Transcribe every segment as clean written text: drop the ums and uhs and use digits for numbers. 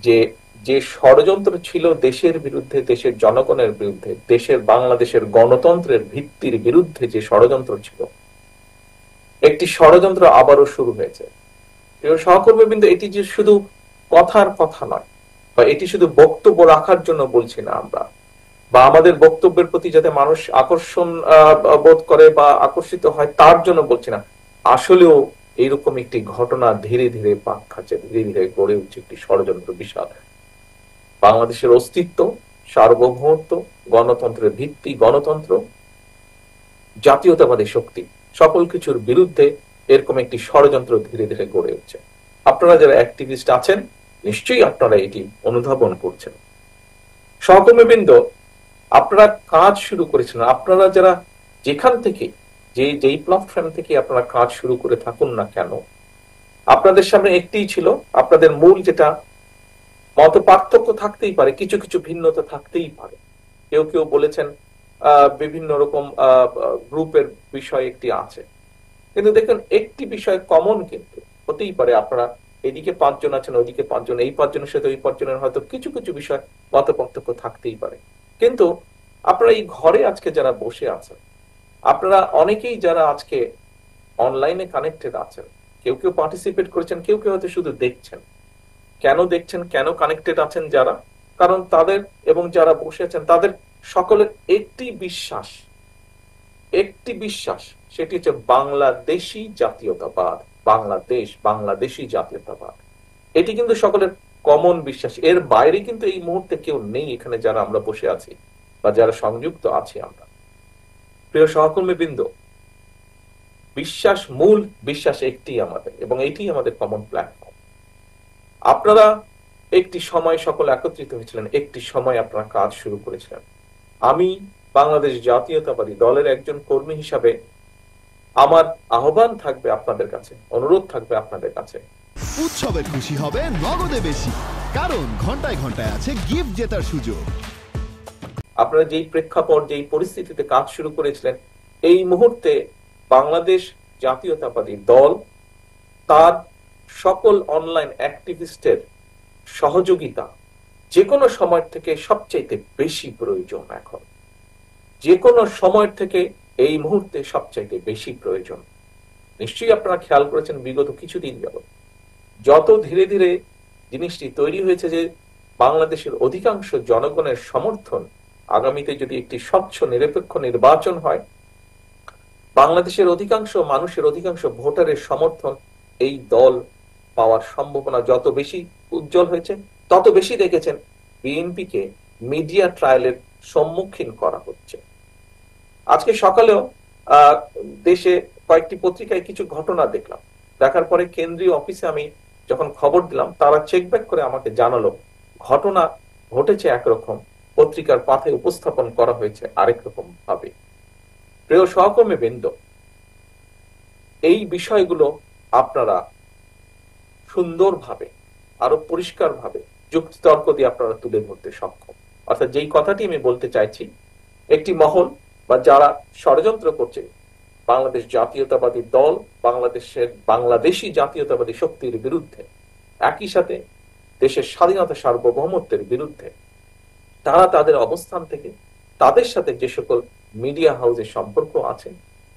যে যে ষড়যন্ত্র ছিল দেশের বিরুদ্ধে, দেশের জনগণের বিরুদ্ধে, দেশের বাংলাদেশের গণতন্ত্রের ভিত্তির বিরুদ্ধে যে ষড়যন্ত্র ছিল, একটি ষড়যন্ত্র আবারও শুরু হয়েছে। প্রিয় সহকর্মীবৃন্দ, এটি যে শুধু কথার কথা নয়, বা এটি শুধু বক্তব্য রাখার জন্য বলছি না আমরা, বা আমাদের বক্তব্যের প্রতি যাতে মানুষ আকর্ষণ বোধ করে বা আকর্ষিত হয় তার জন্য বলছি না। আসলেও এইরকম একটি ঘটনা ধীরে ধীরে পাক খাচ্ছে, ধীরে ধীরে গড়ে উঠছে একটি ষড়যন্ত্র বিশাল। বাংলাদেশের অস্তিত্ব, সার্বভৌমত্ব, গণতন্ত্রের ভিত্তি, গণতন্ত্র, জাতীয়তাবাদী শক্তি, সকল কিছুর বিরুদ্ধে এরকম একটি ষড়যন্ত্র ধীরে ধীরে গড়ে উঠছে। আপনারা যারা অ্যাক্টিভিস্ট আছেন, নিশ্চয়ই আপনারা এটি অনুধাবন করছেন। সহকর্মীবৃন্দ, আপনারা কাজ শুরু করেছিলেন, আপনারা যারা যেখান থেকে, যেই প্ল্যাটফর্ম থেকে আপনারা কাজ শুরু করে থাকুন না কেন, আপনাদের সামনে একটিই ছিল, আপনাদের মূল যেটা মত পার্থক্য থাকতেই পারে, কিছু কিছু ভিন্নতা থাকতেই পারে। কেউ কেউ বলেছেন বিভিন্ন রকম গ্রুপের বিষয় একটি আছে, কিন্তু দেখুন একটি বিষয় কমন কিন্তু হতেই পারে। আপনারা এদিকে 5 জন আছেন, ওইদিকে 5 জন, এই 5 জনের সাথে ওই 5 জনের হয়তো কিছু কিছু বিষয় মত পার্থক্য থাকতেই পারে। কিন্তু আপনারা এই ঘরে আজকে যারা বসে আছেন, আপনারা অনেকেই যারা আজকে অনলাইনে কানেক্টেড আছেন, কেউ কেউ পার্টিসিপেট করেছেন, কেউ কেউ হয়তো শুধু দেখছেন। কেন দেখছেন, কেন কানেক্টেড আছেন যারা? কারণ তাদের এবং যারা বসে আছেন তাদের সকলের একটি বিশ্বাস, একটি বিশ্বাস, সেটি হচ্ছে বাংলাদেশি জাতীয়তাবাদ। বাংলাদেশ, বাংলাদেশি জাতীয়তাবাদ, এটি কিন্তু সকলের কমন বিশ্বাস। এর বাইরে কিন্তু এই মুহূর্তে কেউ নেই এখানে যারা আমরা বসে আছি বা যারা সংযুক্ত আছি আমরা। প্রিয় সহকর্মী বৃন্দ, বিশ্বাস, মূল বিশ্বাস একটি আমাদের, এবং এটি আমাদের কমন প্ল্যাটফর্ম। আপনারা একটি সময় সকল একত্রিত হয়েছিলেন, একটি সময় আপনারা কাজ শুরু করেছিলেন। আমি বাংলাদেশ জাতীয়তাবাদী দলের একজন কর্মী হিসাবে আমার আহ্বান থাকবে আপনাদের কাছে, অনুরোধ থাকবে আপনাদের কাছে, উৎসবে খুশি হবে নগদে বেশি, কারণ ঘন্টায় ঘন্টায় আছে গিফট জেতার সুযোগ। আপনারা যেই প্রেক্ষাপট, যেই পরিস্থিতিতে কাজ শুরু করেছিলেন, এই মুহূর্তে বাংলাদেশ জাতীয়তাবাদী দল তার সকল অনলাইন অ্যাক্টিভিস্টের সহযোগিতা যে কোনো সময় থেকে সবচাইতে বেশি প্রয়োজন। এখন যে কোনো সময় থেকে এই মুহূর্তে সবচাইতে বেশি প্রয়োজন। নিশ্চয়ই আপনারা খেয়াল করেছেন বিগত কিছুদিন যাবত যত ধীরে ধীরে জিনিসটি তৈরি হয়েছে যে বাংলাদেশের অধিকাংশ জনগণের সমর্থন, আগামীতে যদি একটি স্বচ্ছ নিরপেক্ষ নির্বাচন হয়, বাংলাদেশের অধিকাংশ মানুষের, অধিকাংশ ভোটারের সমর্থন এই দল পাওয়ার সম্ভাবনা যত বেশি উজ্জ্বল হয়েছে, তত বেশি দেখেছেন বিএনপিকে মিডিয়া ট্রায়ালের সম্মুখীন করা হচ্ছে। আজকে সকালেও দেশে কয়েকটি পত্রিকায় কিছু ঘটনা দেখলাম। দেখার পরে কেন্দ্রীয় অফিসে আমি যখন খবর দিলাম, তারা চেক ব্যাক করে আমাকে জানালো ঘটনা ঘটেছে একরকম, পত্রিকার পাতায় উপস্থাপন করা হয়েছে আরেক রকম ভাবে। প্রিয় সহকর্মী বৃন্দ, এই বিষয়গুলো আপনারা সুন্দরভাবে, আরো পরিষ্কারভাবে যুক্তিতর্ক দিয়ে আপনারা তুলে ধরতে সক্ষম। অর্থাৎ যেই কথাটি আমি বলতে চাইছি, একটি মহল বা যারা ষড়যন্ত্র করছে বাংলাদেশ জাতীয়তাবাদী দল, বাংলাদেশি জাতীয়তাবাদী শক্তির বিরুদ্ধে, একই সাথে দেশের স্বাধীনতা সার্বভৌমত্বের বিরুদ্ধে, তারা তাদের অবস্থান থেকে তাদের সাথে যে সকল মিডিয়া হাউসের সম্পর্ক আছে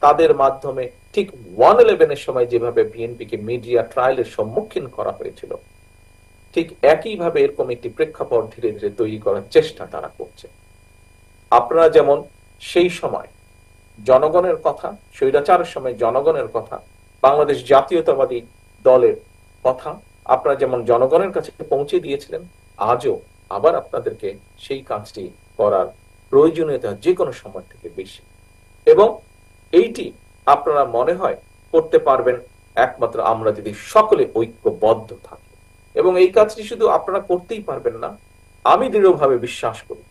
তাদের মাধ্যমে ঠিক 111-এর সময় যেভাবে বিএনপিকে মিডিয়া ট্রায়ালের সম্মুখীন করা হয়েছিল, ঠিক একইভাবে এরকম একটি প্রেক্ষাপট ধীরে ধীরে তৈরি করার চেষ্টা তারা করছে। আপনারা যেমন সেই সময় জনগণের কথা, স্বৈরাচারের সময় জনগণের কথা, বাংলাদেশ জাতীয়তাবাদী দলের কথা আপনারা যেমন জনগণের কাছে পৌঁছে দিয়েছিলেন, আজও আবার আপনাদেরকে সেই কাজটি করার প্রয়োজনীয়তা যে কোনো সময় থেকে বেশি। এবং এইটি আপনারা মনে হয় করতে পারবেন একমাত্র আমরা যদি সকলে ঐক্যবদ্ধ থাকি। এবং এই কাজটি শুধু আপনারা করতেই পারবেন না, আমি দৃঢ়ভাবে বিশ্বাস করি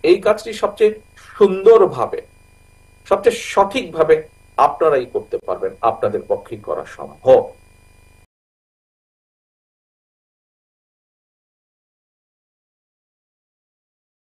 এই কাজটি সবচেয়ে সুন্দরভাবে, সবচেয়ে সঠিকভাবে আপনারাই করতে পারবেন, আপনাদের পক্ষে করা সম্ভব।